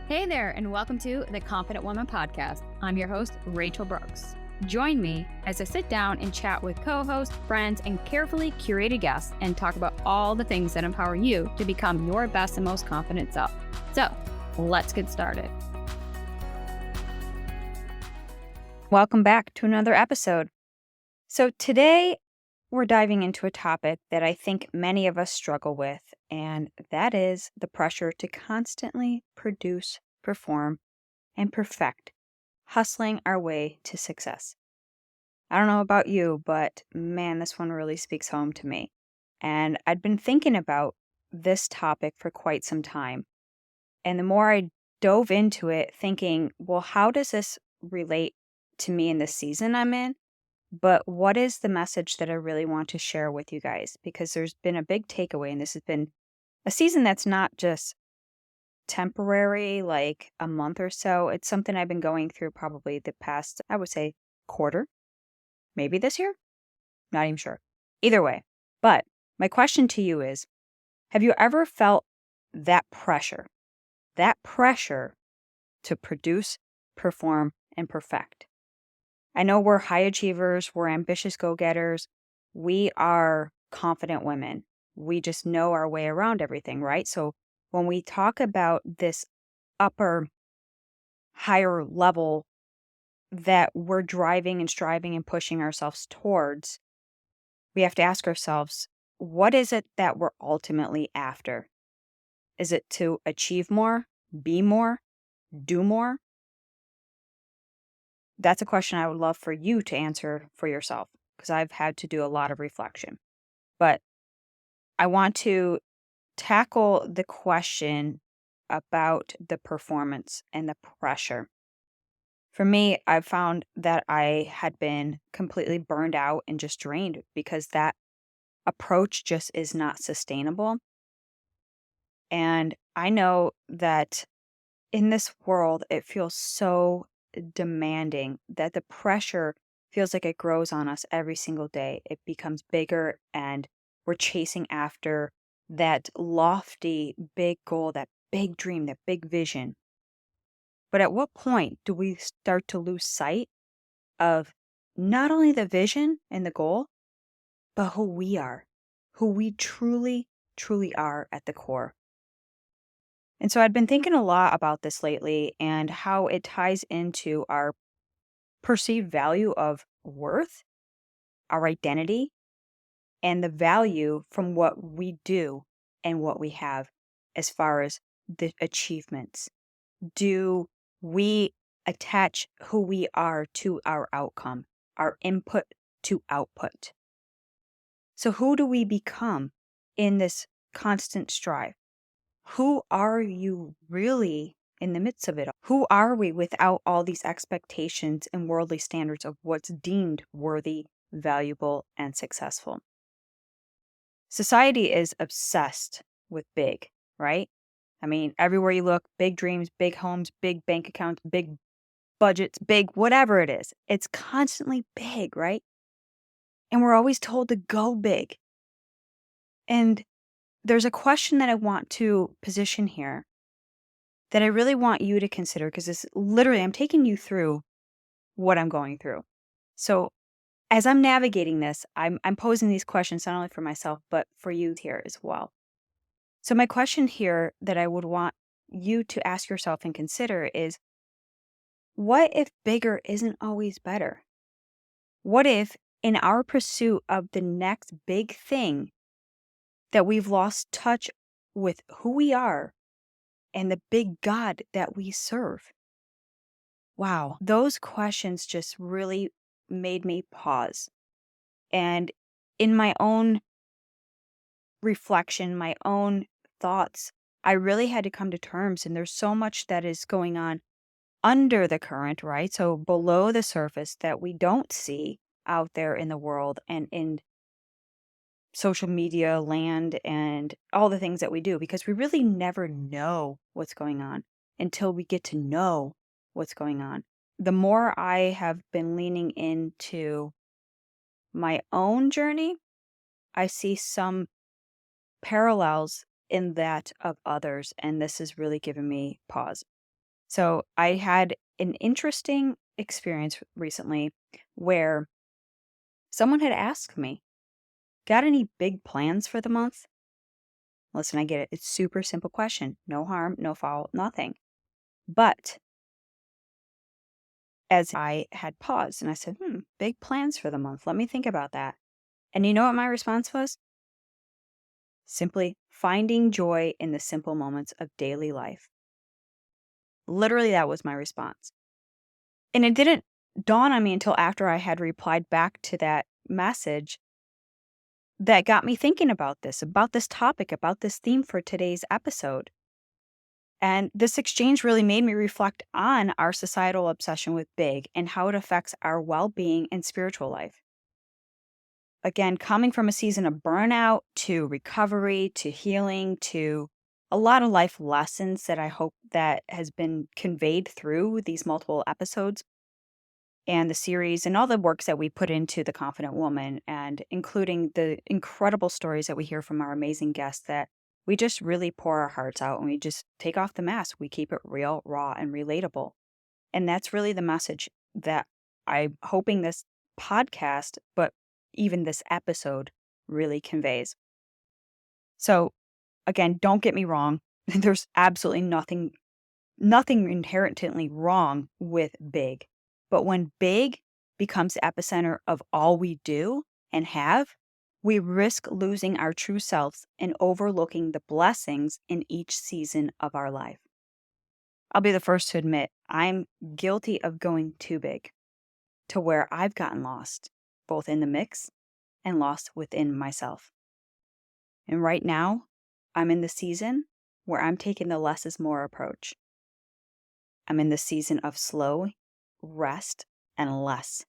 Hey there, and welcome to the Confident Woman Podcast. I'm your host, Rachel Brooks. Join me as I sit down and chat with co-hosts, friends, and carefully curated guests and talk about all the things that empower you to become your best and most confident self. So, let's get started. Welcome back to another episode. So today, we're diving into a topic that I think many of us struggle with, and that is the pressure to constantly produce, perform, and perfect, hustling our way to success. I don't know about you, but man, this one really speaks home to me. And I'd been thinking about this topic for quite some time. And the more I dove into it, thinking, well, how does this relate to me in the season I'm in? But what is the message that I really want to share with you guys? Because there's been a big takeaway, and this has been a season that's not just temporary, like a month or so. It's something I've been going through probably the past, I would say, quarter, maybe this year. Not even sure. Either way. But my question to you is, have you ever felt that pressure to produce, perform, and perfect? I know we're high achievers, we're ambitious go-getters, we are confident women. We just know our way around everything, right? So when we talk about this upper, higher level that we're driving and striving and pushing ourselves towards, we have to ask ourselves, what is it that we're ultimately after? Is it to achieve more, be more, do more? That's a question I would love for you to answer for yourself, because I've had to do a lot of reflection. But I want to tackle the question about the performance and the pressure. For me, I've found that I had been completely burned out and just drained because that approach just is not sustainable. And I know that in this world, it feels so demanding that the pressure feels like it grows on us every single day. It becomes bigger, and we're chasing after that lofty, big goal, that big dream, that big vision. But at what point do we start to lose sight of not only the vision and the goal, but who we are, who we truly, truly are at the core? And so I'd been thinking a lot about this lately and how it ties into our perceived value of worth, our identity, and the value from what we do and what we have as far as the achievements. Do we attach who we are to our outcome, our input to output? So, who do we become in this constant strive? Who are you really in the midst of it all? Who are we without all these expectations and worldly standards of what's deemed worthy, valuable, and successful? Society is obsessed with big, right? I mean, everywhere you look, big dreams, big homes, big bank accounts, big budgets, big whatever it is. It's constantly big, right? And we're always told to go big. And there's a question that I want to position here that I really want you to consider, because it's literally, I'm taking you through what I'm going through. So as I'm navigating this, I'm posing these questions not only for myself, but for you here as well. So my question here that I would want you to ask yourself and consider is, what if bigger isn't always better? What if in our pursuit of the next big thing that we've lost touch with who we are and the big God that we serve? Wow, those questions just really made me pause. And in my own reflection, my own thoughts, I really had to come to terms. And there's so much that is going on under the current, right? So below the surface that we don't see out there in the world and in social media land and all the things that we do, because we really never know what's going on until we get to know what's going on. The more I have been leaning into my own journey, I see some parallels in that of others, and this has really given me pause. So I had an interesting experience recently where someone had asked me, got any big plans for the month? Listen, I get it. It's super simple question. No harm, no foul, nothing. But as I had paused and I said, big plans for the month. Let me think about that. And you know what my response was? Simply finding joy in the simple moments of daily life. Literally, that was my response. And it didn't dawn on me until after I had replied back to that message that got me thinking about this topic, about this theme for today's episode. And this exchange really made me reflect on our societal obsession with big and how it affects our well being and spiritual life. Again, coming from a season of burnout to recovery to healing to a lot of life lessons that I hope that has been conveyed through these multiple episodes and the series and all the works that we put into The Confident Woman, and including the incredible stories that we hear from our amazing guests, that we just really pour our hearts out and we just take off the mask. We keep it real, raw, and relatable. And that's really the message that I'm hoping this podcast, but even this episode, really conveys. So again, don't get me wrong. There's absolutely nothing inherently wrong with big. But when big becomes the epicenter of all we do and have, we risk losing our true selves and overlooking the blessings in each season of our life. I'll be the first to admit I'm guilty of going too big, to where I've gotten lost, both in the mix and lost within myself. And right now, I'm in the season where I'm taking the less is more approach. I'm in the season of slow, rest, and less.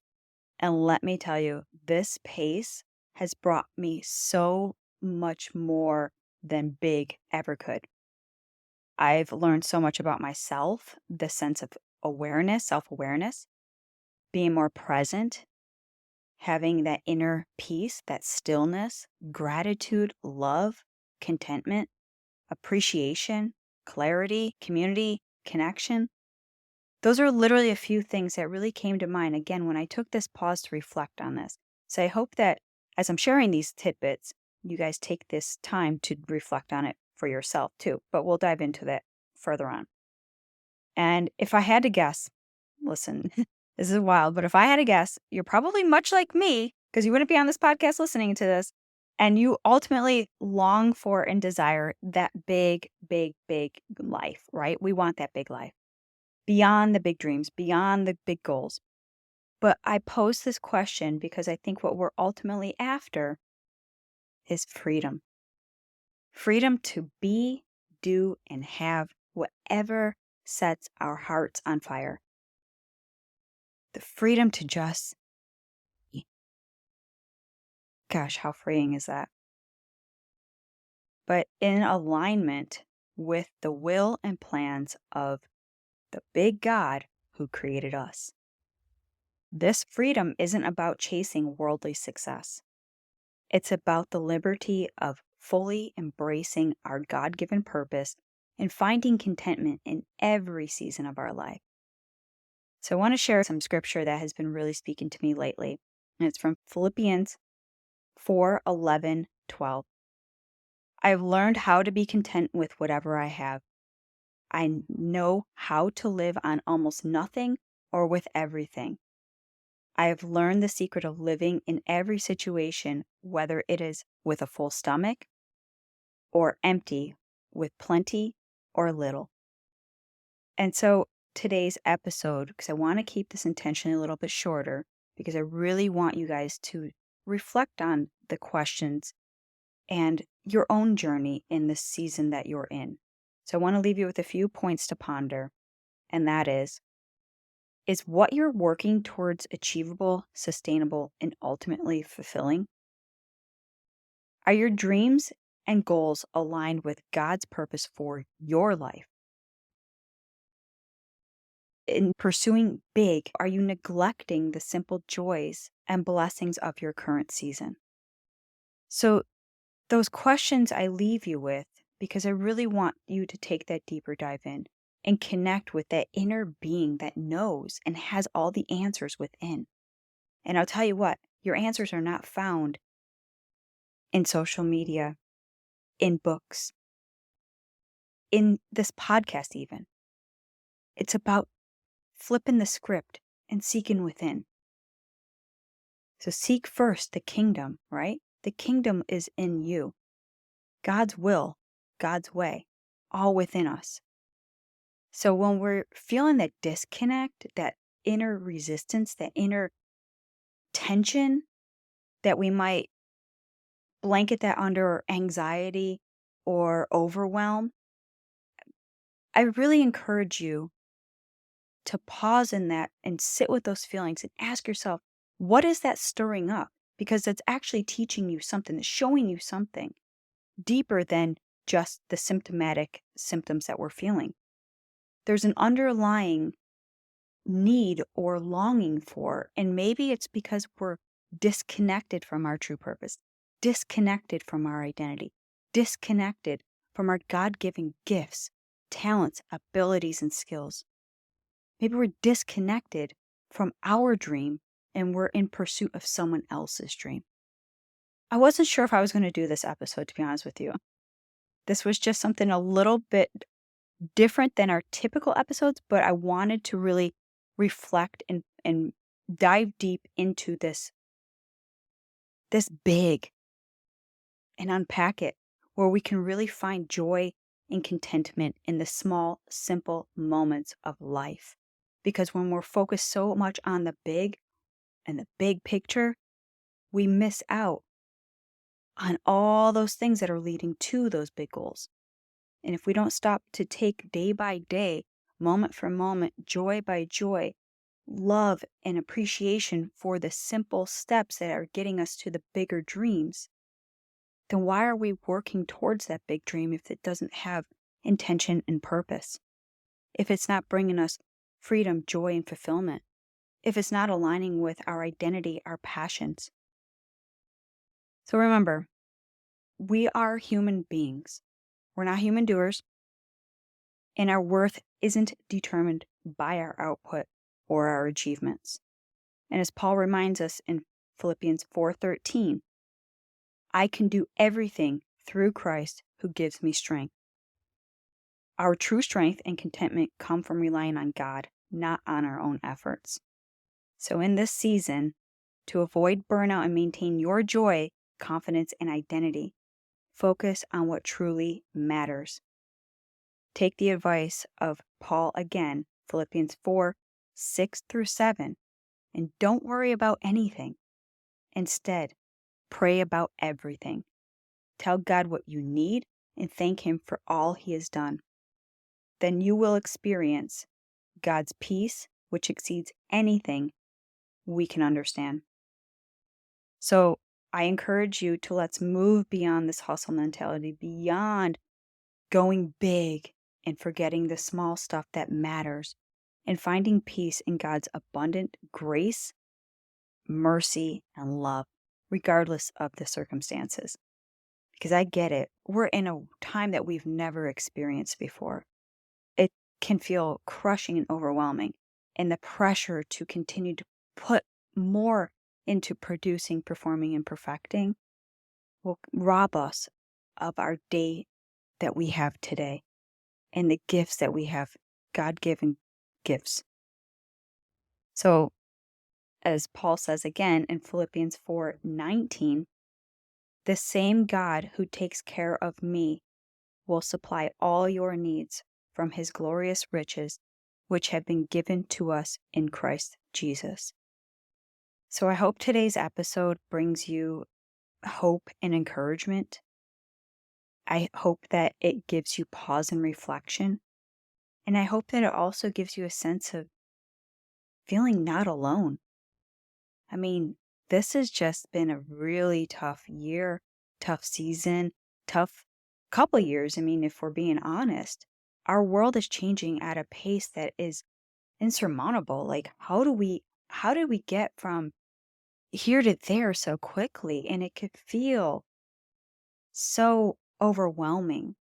And let me tell you, this pace has brought me so much more than big ever could. I've learned so much about myself, the sense of awareness, self-awareness, being more present, having that inner peace, that stillness, gratitude, love, contentment, appreciation, clarity, community, connection. Those are literally a few things that really came to mind again when I took this pause to reflect on this. So I hope that as I'm sharing these tidbits, you guys take this time to reflect on it for yourself too. But we'll dive into that further on. And if I had to guess, listen, this is wild, but if I had to guess, you're probably much like me, because you wouldn't be on this podcast listening to this, and you ultimately long for and desire that big, big, big life, right? We want that big life. Beyond the big dreams, beyond the big goals. But I pose this question because I think what we're ultimately after is freedom. Freedom to be, do, and have whatever sets our hearts on fire. The freedom to just be. Gosh, how freeing is that? But in alignment with the will and plans of the big God who created us. This freedom isn't about chasing worldly success. It's about the liberty of fully embracing our God-given purpose and finding contentment in every season of our life. So I want to share some scripture that has been really speaking to me lately. And it's from Philippians 4:11-12. I've learned how to be content with whatever I have. I know how to live on almost nothing or with everything. I have learned the secret of living in every situation, whether it is with a full stomach or empty, with plenty or little. And so today's episode, because I want to keep this intentionally a little bit shorter, because I really want you guys to reflect on the questions and your own journey in this season that you're in. So I want to leave you with a few points to ponder, and that is what you're working towards achievable, sustainable, and ultimately fulfilling? Are your dreams and goals aligned with God's purpose for your life? In pursuing big, are you neglecting the simple joys and blessings of your current season? So, those questions I leave you with, because I really want you to take that deeper dive in. and connect with that inner being that knows and has all the answers within. And I'll tell you what, your answers are not found in social media, in books, in this podcast, even. It's about flipping the script and seeking within. So seek first the kingdom, right? The kingdom is in you. God's will, God's way, all within us. So when we're feeling that disconnect, that inner resistance, that inner tension, that we might blanket that under anxiety or overwhelm, I really encourage you to pause in that and sit with those feelings and ask yourself, what is that stirring up? Because it's actually teaching you something, it's showing you something deeper than just the symptomatic symptoms that we're feeling. There's an underlying need or longing for, and maybe it's because we're disconnected from our true purpose, disconnected from our identity, disconnected from our God-given gifts, talents, abilities, and skills. Maybe we're disconnected from our dream and we're in pursuit of someone else's dream. I wasn't sure if I was going to do this episode, to be honest with you. This was just something a little bit different than our typical episodes, but I wanted to really reflect and dive deep into this big and unpack it, where we can really find joy and contentment in the small, simple moments of life. Because when we're focused so much on the big and the big picture, we miss out on all those things that are leading to those big goals. And if we don't stop to take day by day, moment for moment, joy by joy, love and appreciation for the simple steps that are getting us to the bigger dreams, then why are we working towards that big dream if it doesn't have intention and purpose? If it's not bringing us freedom, joy, and fulfillment? If it's not aligning with our identity, our passions? So remember, we are human beings. We're not human doers, and our worth isn't determined by our output or our achievements. And as Paul reminds us in Philippians 4:13, I can do everything through Christ who gives me strength. Our true strength and contentment come from relying on God, not on our own efforts. So in this season, to avoid burnout and maintain your joy, confidence, and identity, focus on what truly matters. Take the advice of Paul again, Philippians 4:6-7, and don't worry about anything. Instead, pray about everything. Tell God what you need and thank Him for all He has done. Then you will experience God's peace, which exceeds anything we can understand. So I encourage you to let's move beyond this hustle mentality, beyond going big and forgetting the small stuff that matters, and finding peace in God's abundant grace, mercy, and love, regardless of the circumstances. Because I get it. We're in a time that we've never experienced before. It can feel crushing and overwhelming, and the pressure to continue to put more into producing, performing, and perfecting will rob us of our day that we have today and the gifts that we have, God-given gifts. So, as Paul says again in Philippians 4:19, the same God who takes care of me will supply all your needs from His glorious riches, which have been given to us in Christ Jesus. So I hope today's episode brings you hope and encouragement. I hope that it gives you pause and reflection. And I hope that it also gives you a sense of feeling not alone. I mean, this has just been a really tough year, tough season, tough couple years. I mean, if we're being honest, our world is changing at a pace that is insurmountable. Like, how did we get from here to there so quickly? And it could feel so overwhelming.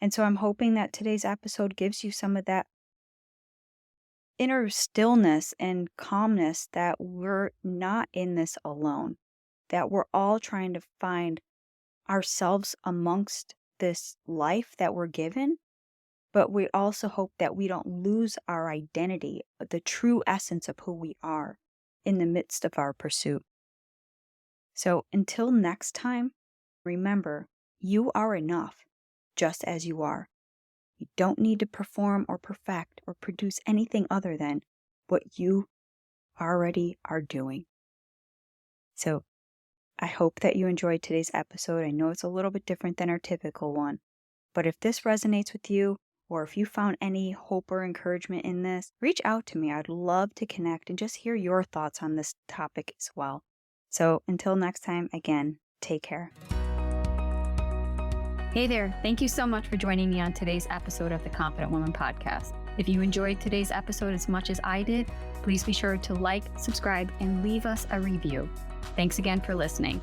And so I'm hoping that today's episode gives you some of that inner stillness and calmness that we're not in this alone, that we're all trying to find ourselves amongst this life that we're given. But we also hope that we don't lose our identity, the true essence of who we are in the midst of our pursuit. So until next time, remember, you are enough just as you are. You don't need to perform or perfect or produce anything other than what you already are doing. So I hope that you enjoyed today's episode. I know it's a little bit different than our typical one, but if this resonates with you, or if you found any hope or encouragement in this, reach out to me. I'd love to connect and just hear your thoughts on this topic as well. So until next time, again, take care. Hey there. Thank you so much for joining me on today's episode of the Confident Woman Podcast. If you enjoyed today's episode as much as I did, please be sure to like, subscribe, and leave us a review. Thanks again for listening.